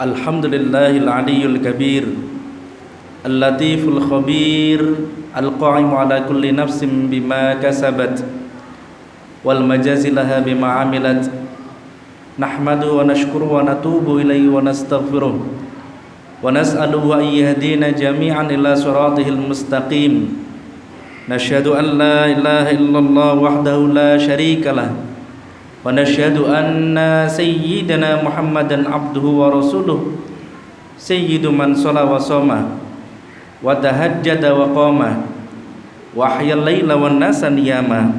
Alhamdulillahil aliyyul kabir, al-latiful khabir, al-qa'imu ala kulli nafsin bima kasabat, wal majazi laha bima amilat. Nahmadu wa nashkuru wa natubu ilaihi wa nastaghfiruh, wa nas'aluhu an yahdina jami'an ila siratihil mustaqim. Nashhadu an la ilaha illallah wahdahu la syarika lah, wa nashhadu anna sayyidana Muhammadan abduhu wa rasuluh, sayyidu man shala wa shoma wa tahajjada wa qama wa ahyal laila wan nasa niyama.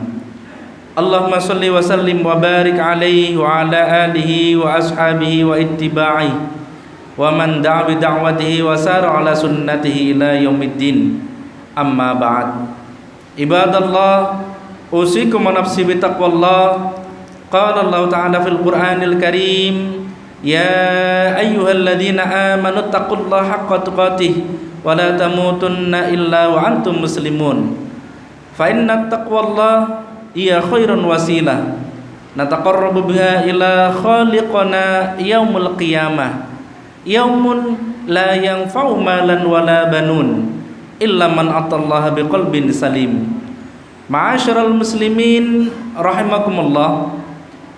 Allahumma shalli wa sallim wa barik alaihi wa ala alihi wa ashabihi wa ittiba'i wa man da'a bi da'watihi wa sara ala sunnatihi ila yaumiddin. Amma ba'd. Ibadallah, usikum wa nafsi bi taqwallah. Qala Allah Ta'ala fil Qur'anil Karim, ya ayyuhalladzina amanu taqullaha haqqa tuqatih wa la tamutunna illa wa antum muslimun. Fa inna taqwallah hiya khairun wasilah nataqarrabu biha ila khaliqana yaumul qiyamah, yaumun la yanfa'u malan wala banun illa man atallaha biqalbin salim. Ma'asyiral muslimin rahimakumullah.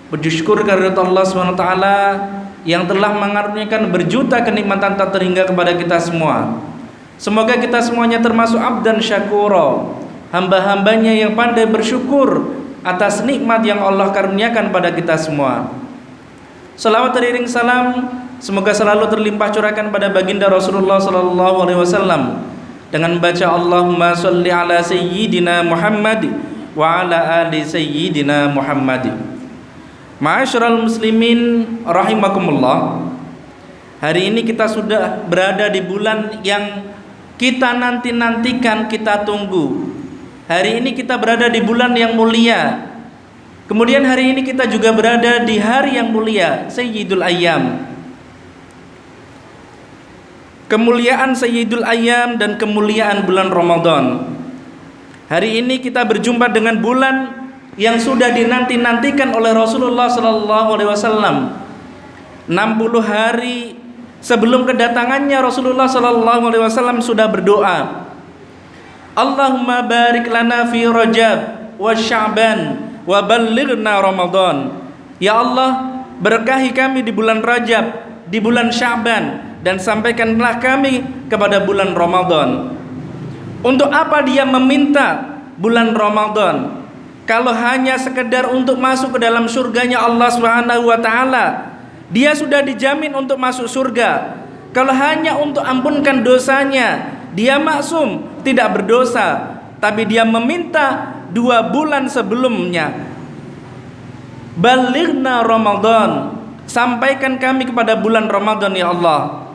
Puji syukur kehadirat Allah SWT yang telah mengaruniakan berjuta kenikmatan tak terhingga kepada kita semua. Semoga kita semuanya termasuk abdan syakuro, hamba-hambanya yang pandai bersyukur atas nikmat yang Allah karuniakan pada kita semua. Salawat teriring salam semoga selalu terlimpah curahkan pada baginda Rasulullah SAW dengan baca Allahumma sholli ala sayyidina Muhammad wa ala ali sayyidina Muhammad. Ma'asyiral muslimin rahimakumullah. Hari ini kita sudah berada di bulan yang kita nanti-nantikan, kita tunggu. Hari ini kita berada di bulan yang mulia. Kemudian hari ini kita juga berada di hari yang mulia, Sayyidul Ayyam. Kemuliaan Sayyidul Ayyam dan kemuliaan bulan Ramadan. Hari ini kita berjumpa dengan bulan yang sudah dinanti-nantikan oleh Rasulullah SAW. 60 hari sebelum kedatangannya Rasulullah SAW sudah berdoa, Allahumma barik lana fi Rajab wa Sya'ban wa ballighna Ramadan. Ya Allah, berkahi kami di bulan Rajab, di bulan Sya'ban, dan sampaikanlah kami kepada bulan Ramadan. Untuk apa dia meminta bulan Ramadan? Kalau hanya sekedar untuk masuk ke dalam surganya Allah Subhanahu wa taala, dia sudah dijamin untuk masuk surga. Kalau hanya untuk ampunkan dosanya, dia maksum, tidak berdosa. Tapi dia meminta 2 bulan sebelumnya, balighna Ramadan, sampaikan kami kepada bulan Ramadan ya Allah.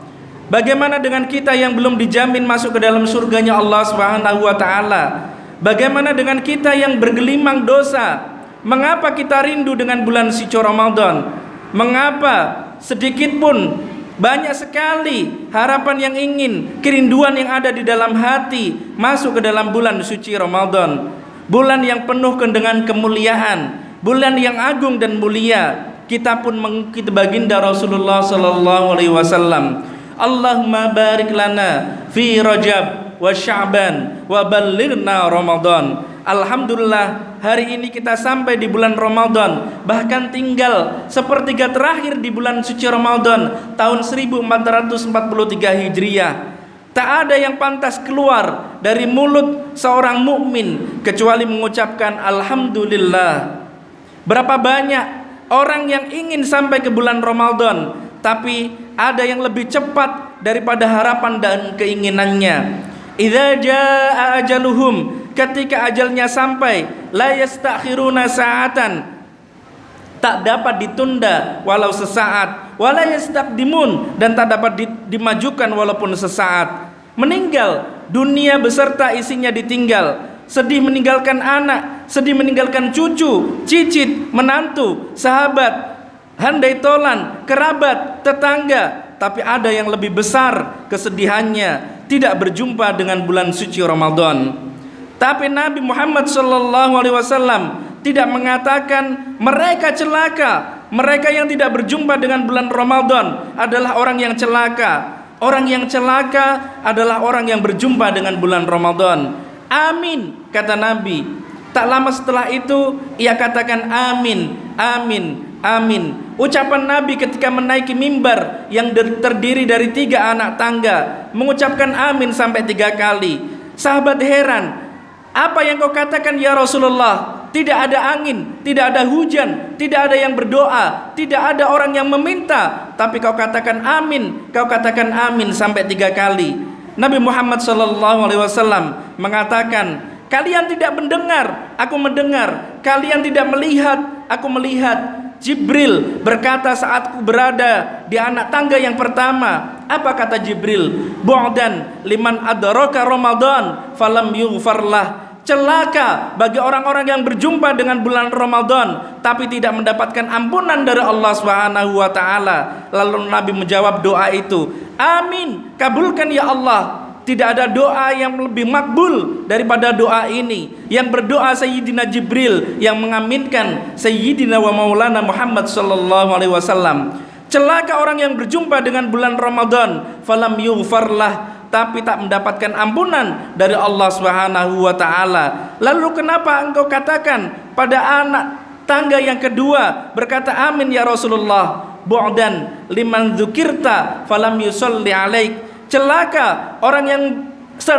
Bagaimana dengan kita yang belum dijamin masuk ke dalam surganya Allah Subhanahu wa taala? Bagaimana dengan kita yang bergelimang dosa? Mengapa kita rindu dengan bulan suci Ramadan? Mengapa sedikit pun, banyak sekali harapan yang ingin, kerinduan yang ada di dalam hati masuk ke dalam bulan suci Ramadan? Bulan yang penuh dengan kemuliaan, bulan yang agung dan mulia. Kita pun mengikuti baginda Rasulullah SAW. Allahumma barik lana fi Rajab wa Sya'ban wa ballighna Ramadan. Alhamdulillah, hari ini kita sampai di bulan Ramadan. Bahkan tinggal sepertiga terakhir di bulan suci Ramadan tahun 1443 Hijriah. Tak ada yang pantas keluar dari mulut seorang mukmin kecuali mengucapkan alhamdulillah. Berapa banyak orang yang ingin sampai ke bulan Ramadan, tapi ada yang lebih cepat daripada harapan dan keinginannya. Idza jaa ajaluhum, ketika ajalnya sampai, la yastakhiruna sa'atan, tak dapat ditunda walau sesaat, wala yastaqdimun, dan tak dapat dimajukan walaupun sesaat. Meninggal, dunia beserta isinya ditinggal. Sedih meninggalkan anak, sedih meninggalkan cucu, cicit, menantu, sahabat, handai tolan, kerabat, tetangga. Tapi ada yang lebih besar kesedihannya, tidak berjumpa dengan bulan suci Ramadan. Tapi Nabi Muhammad SAW tidak mengatakan mereka celaka Mereka yang tidak berjumpa dengan bulan Ramadan adalah orang yang celaka. Orang yang celaka adalah orang yang berjumpa dengan bulan Ramadan. Amin, kata Nabi. Tak lama setelah itu ia katakan amin, amin, amin. Ucapan Nabi ketika menaiki mimbar yang terdiri dari 3 anak tangga, mengucapkan amin sampai 3 kali. Sahabat heran, apa yang kau katakan ya Rasulullah? Tidak ada angin, tidak ada hujan, tidak ada yang berdoa, tidak ada orang yang meminta, tapi kau katakan amin, kau katakan amin sampai 3 kali. Nabi Muhammad SAW mengatakan, kalian tidak mendengar, aku mendengar. Kalian tidak melihat, aku melihat. Jibril berkata saat ku berada di anak tangga yang pertama. Apa kata Jibril? Bu'dan liman adraka Ramadan falam yughfarlah. Celaka bagi orang-orang yang berjumpa dengan bulan Ramadan tapi tidak mendapatkan ampunan dari Allah Subhanahu wa taala. Lalu Nabi menjawab doa itu, amin, kabulkan ya Allah. Tidak ada doa yang lebih makbul daripada doa ini. Yang berdoa Sayyidina Jibril, yang mengaminkan Sayyidina wa Maulana Muhammad sallallahu alaihi wasallam. Celaka orang yang berjumpa dengan bulan Ramadan falam yughfarlah, tapi tak mendapatkan ampunan dari Allah Subhanahu wa taala. Lalu kenapa engkau katakan pada anak tangga yang kedua berkata amin ya Rasulullah? Bu'dan liman dzukirta falam yusalli alaik. Celaka orang yang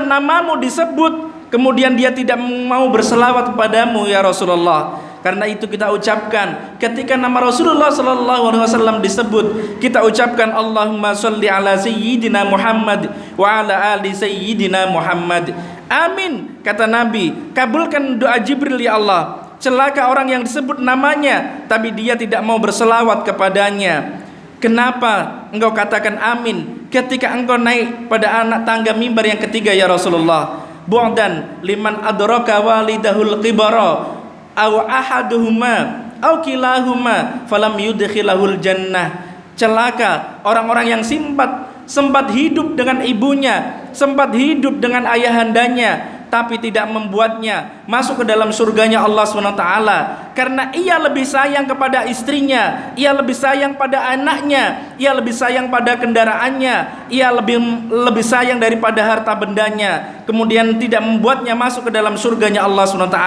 namamu disebut kemudian dia tidak mau berselawat kepadamu ya Rasulullah. Karena itu kita ucapkan ketika nama Rasulullah sallallahu alaihi wasallam disebut, kita ucapkan Allahumma sholli ala sayyidina Muhammad wa ala ali sayyidina Muhammad. Amin, kata Nabi, kabulkan doa Jibril ya Allah. Celaka orang yang disebut namanya tapi dia tidak mau berselawat kepadanya. Kenapa engkau katakan amin ketika engkau naik pada anak tangga mimbar yang ketiga ya Rasulullah? Bu'dan liman adraka walidahul qibara aw ahaduhuma aw kilahuma falam yudkhilahul jannah. Celaka orang-orang yang sempat hidup dengan ibunya, sempat hidup dengan ayahandanya, tapi tidak membuatnya masuk ke dalam surganya Allah SWT, karena ia lebih sayang kepada istrinya, ia lebih sayang pada anaknya, ia lebih sayang pada kendaraannya, ia lebih sayang daripada harta bendanya, kemudian tidak membuatnya masuk ke dalam surganya Allah SWT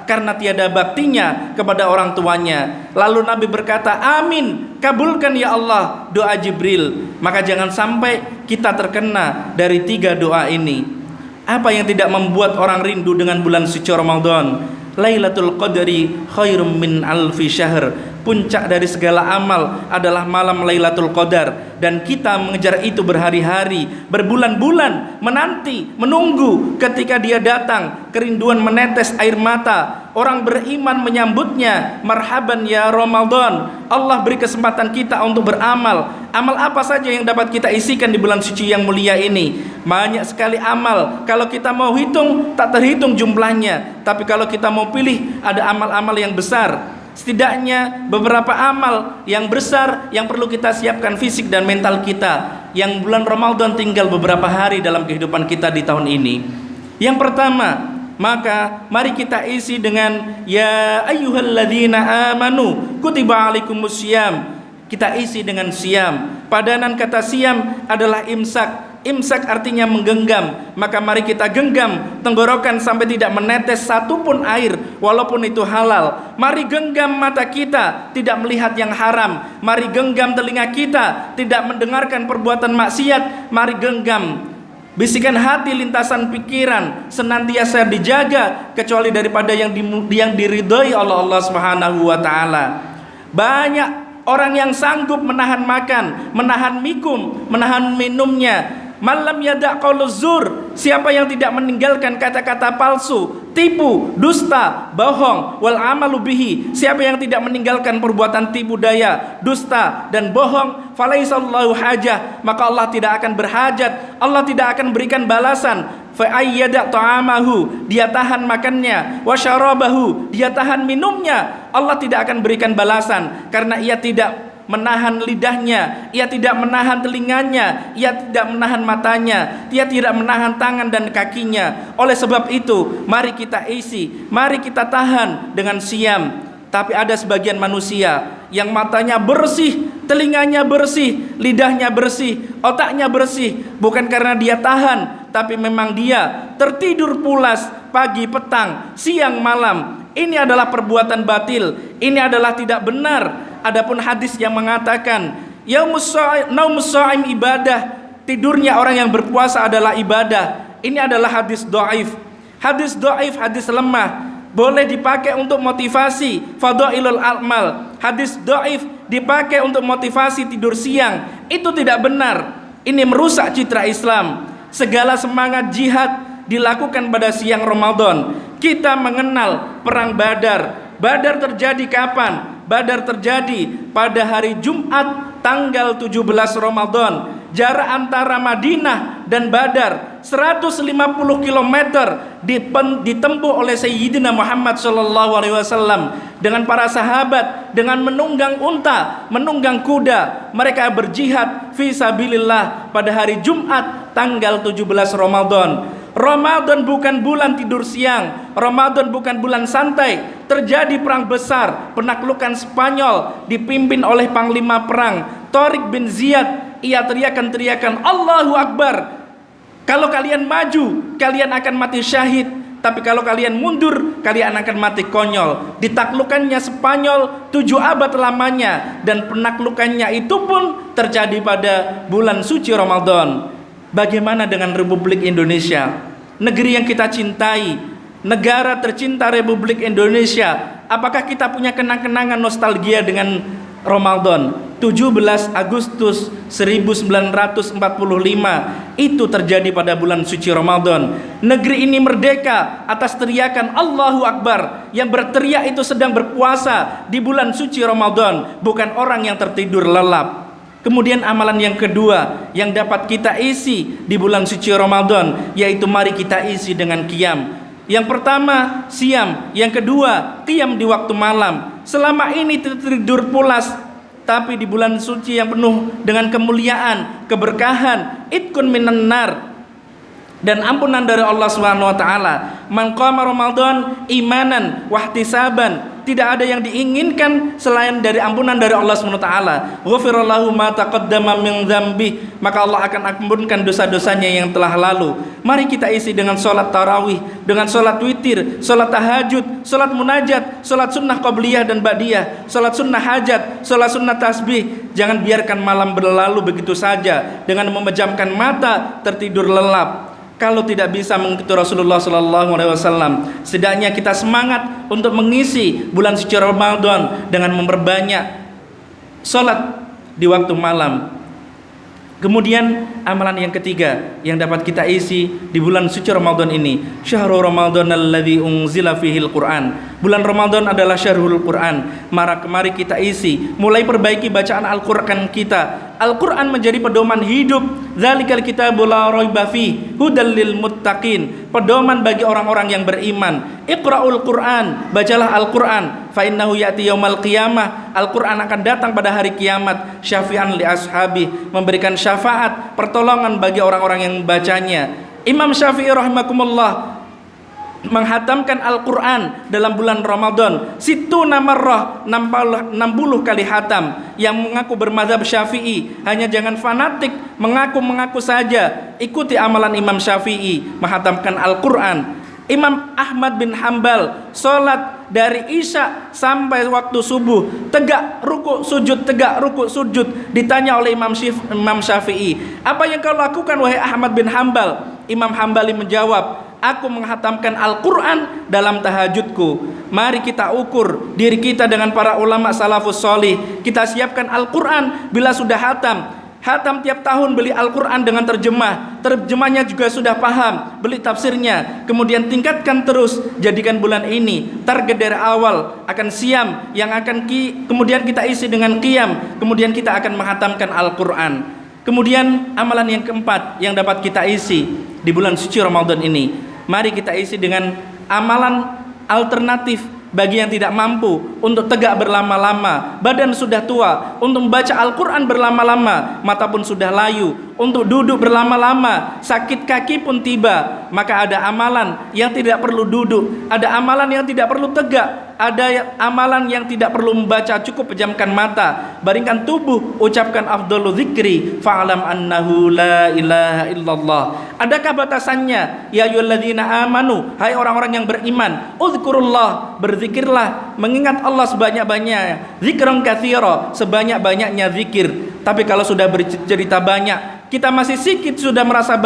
karena tiada baktinya kepada orang tuanya. Lalu Nabi berkata, amin, kabulkan ya Allah doa Jibril. Maka jangan sampai kita terkena dari 3 doa ini. Apa yang tidak membuat orang rindu dengan bulan suci Ramadan? Lailatul Qadri khairum min alfi syahr. Puncak dari segala amal adalah malam Lailatul Qadar, dan kita mengejar itu berhari-hari, berbulan-bulan, menanti, menunggu ketika dia datang. Kerinduan menetes air mata. Orang beriman menyambutnya, marhaban ya Ramadan. Allah beri kesempatan kita untuk beramal. Amal apa saja yang dapat kita isikan di bulan suci yang mulia ini? Banyak sekali amal. Kalau kita mau hitung, tak terhitung jumlahnya. Tapi kalau kita mau pilih, ada amal-amal yang besar. Setidaknya beberapa amal yang besar yang perlu kita siapkan fisik dan mental kita, yang bulan Ramadan tinggal beberapa hari dalam kehidupan kita di tahun ini. Yang pertama, maka mari kita isi dengan ya ayyuhalladzina amanu kutiba alaikumussyam. Kita isi dengan siam. Padanan kata siam adalah imsak. Imsak artinya menggenggam. Maka mari kita genggam tenggorokan sampai tidak menetes satupun air, walaupun itu halal. Mari genggam mata kita tidak melihat yang haram. Mari genggam telinga kita tidak mendengarkan perbuatan maksiat. Mari genggam bisikan hati, lintasan pikiran senantiasa dijaga kecuali daripada yang diridhoi oleh Allah Subhanahu wa taala. Banyak orang yang sanggup menahan makan, menahan mikum, menahan minumnya. Malam yada' qauluz zur, siapa yang tidak meninggalkan kata-kata palsu, tipu, dusta, bohong, wal amalu bihi, siapa yang tidak meninggalkan perbuatan tipu daya, dusta dan bohong, falaisallahu hajah, maka Allah tidak akan berhajat, Allah tidak akan berikan balasan. Fa ayyada ta'amahu, dia tahan makannya, wa syarabahu, dia tahan minumnya, Allah tidak akan berikan balasan karena ia tidak menahan lidahnya, ia tidak menahan telinganya, ia tidak menahan matanya, ia tidak menahan tangan dan kakinya. Oleh sebab itu, mari kita isi, mari kita tahan dengan siam. Tapi ada sebagian manusia yang matanya bersih, telinganya bersih, lidahnya bersih, otaknya bersih, bukan karena dia tahan, tapi memang dia tertidur pulas pagi, petang, siang, malam. Ini adalah perbuatan batil, ini adalah tidak benar. Adapun hadis yang mengatakan naumus shaim ibadah, tidurnya orang yang berpuasa adalah ibadah, ini adalah hadis dhaif. Hadis dhaif, hadis lemah, boleh dipakai untuk motivasi fadailul amal. Hadis dhaif dipakai untuk motivasi tidur siang, itu tidak benar. Ini merusak citra Islam. Segala semangat jihad dilakukan pada siang Ramadan. Kita mengenal perang Badar. Badar terjadi kapan? Badar terjadi pada hari Jumat tanggal 17 Ramadan. Jarak antara Madinah dan Badar 150 km ditempuh oleh Sayyidina Muhammad SAW dengan para sahabat, dengan menunggang unta, menunggang kuda. Mereka berjihad fi sabilillah pada hari Jumat tanggal 17 Ramadan. Ramadan bukan bulan tidur siang, Ramadan bukan bulan santai. Terjadi perang besar, penaklukan Spanyol dipimpin oleh panglima perang Tariq bin Ziyad. Ia teriakan Allahu Akbar. Kalau kalian maju, kalian akan mati syahid. Tapi kalau kalian mundur, kalian akan mati konyol. Ditaklukkannya Spanyol 7 abad lamanya, dan penaklukannya itu pun terjadi pada bulan suci Ramadan. Bagaimana dengan Republik Indonesia, negeri yang kita cintai, negara tercinta Republik Indonesia? Apakah kita punya kenang-kenangan nostalgia dengan Ramadan? 17 Agustus 1945 itu terjadi pada bulan suci Ramadan. Negeri ini merdeka atas teriakan Allahu Akbar. Yang berteriak itu sedang berpuasa di bulan suci Ramadan, bukan orang yang tertidur lelap. Kemudian amalan yang kedua yang dapat kita isi di bulan suci Ramadan, yaitu mari kita isi dengan qiyam. Yang pertama siam, yang kedua qiyam di waktu malam. Selama ini tertidur pulas, tapi di bulan suci yang penuh dengan kemuliaan, keberkahan, itkun minan nar, dan ampunan dari Allah Subhanahu wa taala. Man qama Ramadan imanan wahtisaban, tidak ada yang diinginkan selain dari ampunan dari Allah Subhanahu wa taala. Ghufirallahu ma taqaddama min dzambi, maka Allah akan ampunkan dosa-dosanya yang telah lalu. Mari kita isi dengan salat tarawih, dengan salat witir, salat tahajud, salat munajat, salat sunnah qabliyah dan ba'diyah, salat sunnah hajat, salat sunnah tasbih. Jangan biarkan malam berlalu begitu saja dengan memejamkan mata, tertidur lelap. Kalau tidak bisa mengikuti Rasulullah SAW, setidaknya kita semangat untuk mengisi bulan suci Ramadan dengan memperbanyak sholat di waktu malam. Kemudian amalan yang ketiga yang dapat kita isi di bulan suci Ramadan ini, syahrul Ramadan alladzi unzila fihil Quran. Bulan Ramadan adalah syahrul Quran. Mari kita isi, mulai perbaiki bacaan Al-Quran kita. Al-Quran menjadi pedoman hidup. Dzalikal kitabul la raiba fi hudal lil muttaqin, pedoman bagi orang-orang yang beriman. Iqra'ul Quran, bacalah Al-Quran. Fa innahu ya'ti yaumal qiyamah, Al-Quran akan datang pada hari kiamat. Syafi'an li ashabi, memberikan syafaat, pertolongan bagi orang-orang yang membacanya. Imam Syafi'i rahimakumullah menghatamkan Al-Quran dalam bulan Ramadan situna marrah, 60 kali hatam. Yang mengaku bermadzhab Syafi'i, hanya jangan fanatik mengaku saja, ikuti amalan Imam Syafi'i menghatamkan Al-Quran. Imam Ahmad bin Hambal sholat dari Isya sampai waktu subuh, tegak ruku sujud, tegak ruku sujud. Ditanya oleh Imam Syafi'i, apa yang kau lakukan wahai Ahmad bin Hambal? Imam Hambali menjawab, aku menghatamkan Al-Quran dalam tahajudku. Mari kita ukur diri kita dengan para ulama salafus solih. Kita siapkan Al-Quran bila sudah hatam tiap tahun, beli Al-Quran dengan terjemahnya juga sudah paham, beli tafsirnya, kemudian tingkatkan terus. Jadikan bulan ini target dari awal akan siam, yang akan kemudian kita isi dengan qiyam, kemudian kita akan menghatamkan Al-Quran. Kemudian amalan yang keempat yang dapat kita isi di bulan suci Ramadan ini, mari kita isi dengan amalan alternatif bagi yang tidak mampu untuk tegak berlama-lama, badan sudah tua, untuk membaca Al-Quran berlama-lama, mata pun sudah layu, untuk duduk berlama-lama, sakit kaki pun tiba. Maka ada amalan yang tidak perlu duduk, ada amalan yang tidak perlu tegak, ada amalan yang tidak perlu membaca, cukup pejamkan mata, baringkan tubuh, ucapkan afdalu dzikri fa'lam annahu la ilaha illallah. Adakah batasannya? Ya ayyuhalladzina amanu, hai orang-orang yang beriman, uzkurullah, berzikirlah, mengingat Allah sebanyak-banyaknya, zikran katsira, sebanyak-banyaknya zikir. Tapi kalau sudah bercerita banyak, kita masih sedikit, sudah merasa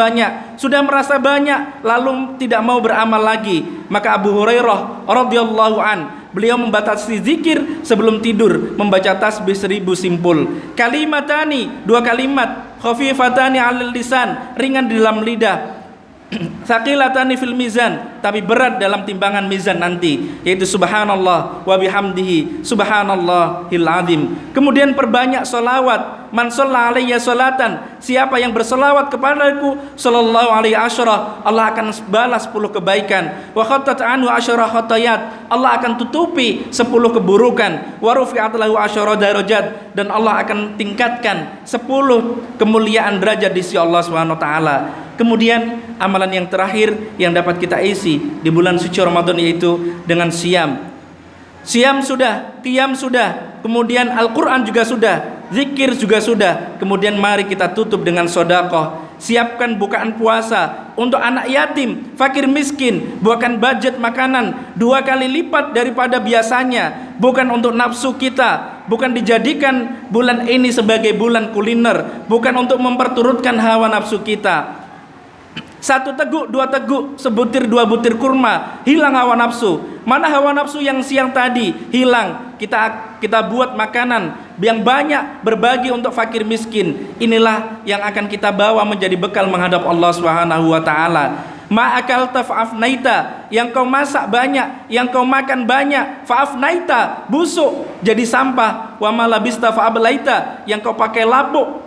banyak, lalu tidak mau beramal lagi, maka Abu Hurairah radhiyallahu an, beliau membatasi zikir sebelum tidur, membaca tasbih 1000 simpul. Kalimatani, 2 kalimat, khafifatani 'alal lisan, ringan di dalam lidah, tsaqilatani fil mizan, tapi berat dalam timbangan mizan nanti, yaitu subhanallah wa bihamdihi subhanallahil azim. Kemudian perbanyak salawat. Man shalla alayya salatan, siapa yang berselawat kepadaku sallallahu alaihi asyara, Allah akan balas 10 kebaikan. Wa khattat anhu asyara khatayat, Allah akan tutupi 10 keburukan. Wa rufi'at lahu asyara darajat, dan Allah akan tingkatkan 10 kemuliaan derajat di sisi Allah Subhanahu wa taala. Kemudian amalan yang terakhir yang dapat kita isi di bulan suci Ramadan yaitu dengan siam. Siam sudah, qiyam sudah, kemudian Al-Quran juga sudah, zikir juga sudah. Kemudian mari kita tutup dengan sedekah. Siapkan bukaan puasa untuk anak yatim, fakir miskin. Buatkan budget makanan 2 kali lipat daripada biasanya. Bukan untuk nafsu kita, bukan dijadikan bulan ini sebagai bulan kuliner, bukan untuk memperturutkan hawa nafsu kita. 1 teguk, 2 teguk, sebutir 2 butir kurma, hilang hawa nafsu. Mana hawa nafsu yang siang tadi? Hilang. Kita buat makanan yang banyak, berbagi untuk fakir miskin. Inilah yang akan kita bawa menjadi bekal menghadap Allah Subhanahu wa taala. Ma'akalta fa'afnaita, yang kau masak banyak, yang kau makan banyak, fa'afnaita, busuk jadi sampah. Wa malabista fa'ablaita, yang kau pakai lapuk.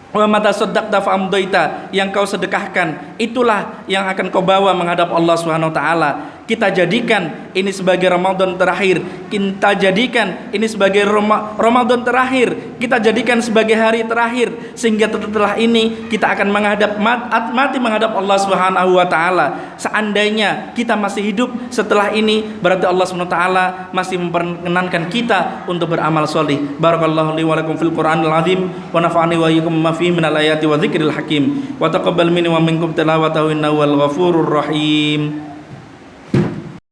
Wa mata saddaqta fa amdaita, yang kau sedekahkan itulah yang akan kau bawa menghadap Allah Subhanahu wa taala. Kita jadikan ini sebagai Ramadan terakhir, kita jadikan ini sebagai Ramadan terakhir, kita jadikan sebagai hari terakhir, sehingga setelah ini kita akan mati menghadap Allah Subhanahu wa taala. Seandainya kita masih hidup setelah ini, berarti Allah Subhanahu wa taala masih memperkenankan kita untuk beramal solih. Barakallahu li wa lakum fil Qur'anil azim, wa nafa'ani wa iyyakum ma fihi minal ayati wa dzikril hakim, wa taqabbal minni wa minkum tilawatahu innahu wal ghafurur rahim.